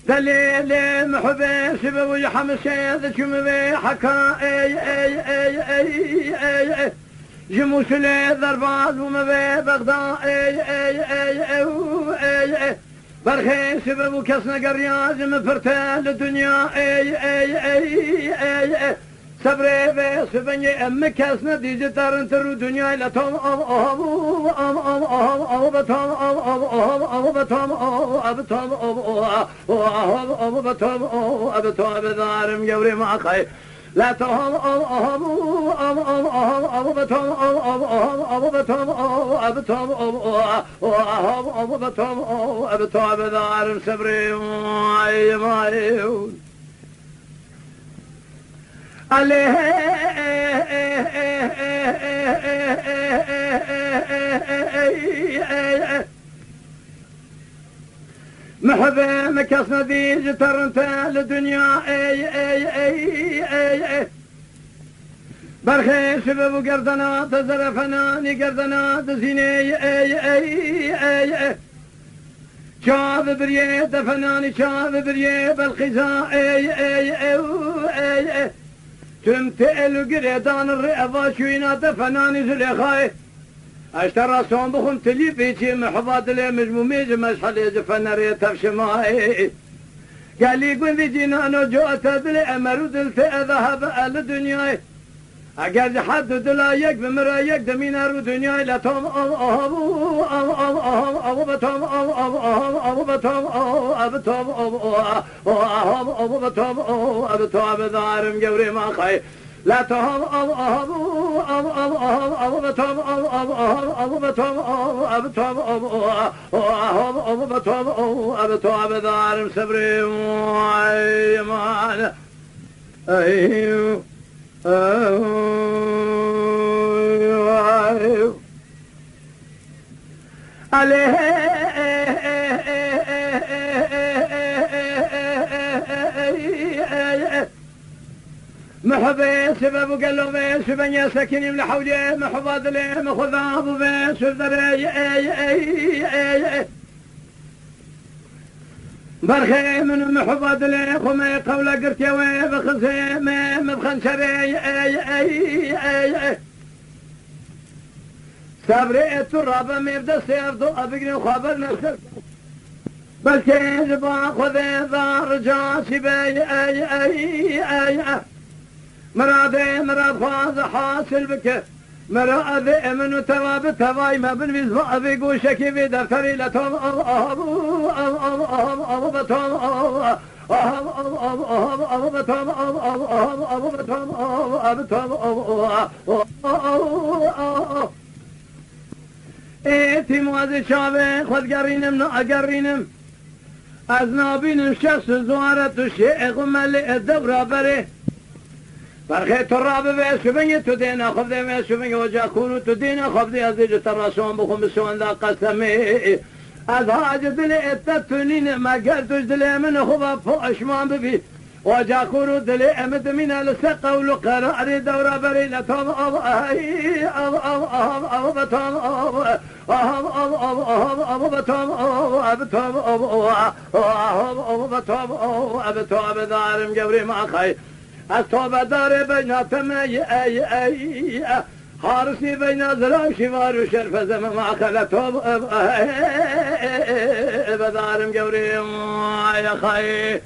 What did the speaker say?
دليل محبس بوي حمسيد كم حكا جموس لي ضربات وما بغداد برخي سبب كسنا قرياز مفرتال الدنيا صبري بس بني أم كسنا ديجي ترن ترو دنيا لا توم بتوم بدارم جوري ما خي لا توم بتوم بدارم صبري ما عليه محبة مكسنا دي ترنتا للدنيا برخي سبب قردنا تزرفنا نقردنا تزيني شاف بريد فناني شاف بريد بالخزاء تمتئل قريدان الرئضة شوينات فناني زليخاي اشترى صوم بخم تلي بيتي محفظ لي مجمومي مسحلي زفن ريت بشماي قال لي قل ذي جنان جوت بلي امر ودلت اذهب على الدنيا اقعد حد دلايك بمرايك دمين ارو دنيا لا توم بتوم دارم جوري ما خي لا توم بتوم دارم صبري ما ايوه عليه محبي سبب قلبي سبني سكني من حولي محفظ لي مخذاب بي سبدري برخي من محفظ لي خمي قولة قرتي وبخزي مبخنشري صبري التراب مبدا سيفضو ابقني وخبر نفسك بل كيف باخذ ضار جاسي بي مراد خواز حاصل بك مراد من تواب تواي ما بنفيز ابي قوشك في دفتري لتوم ايتي موازي شابه خود قرينم قرينم از نابینم شخص زوارت و شیخ و ملع الدورة بره برخي تراب بيس شبني تدينا خفضي بيس شبني وجاكونو تدينا خفضي ازيج تراسون بخم بسوان دا قسمي از هاجد لي اتتنين ما قلتوش دلي من خبا فوش ما ببي وجاكونو دلي امد من السقة ولقراري دورة بري لتوم بتوم دارم جوري ما خي التوبة داري بيناتهم حارسي بين زلاشي وارو شرف زمن ما خلتهم بدارم جوري يا خي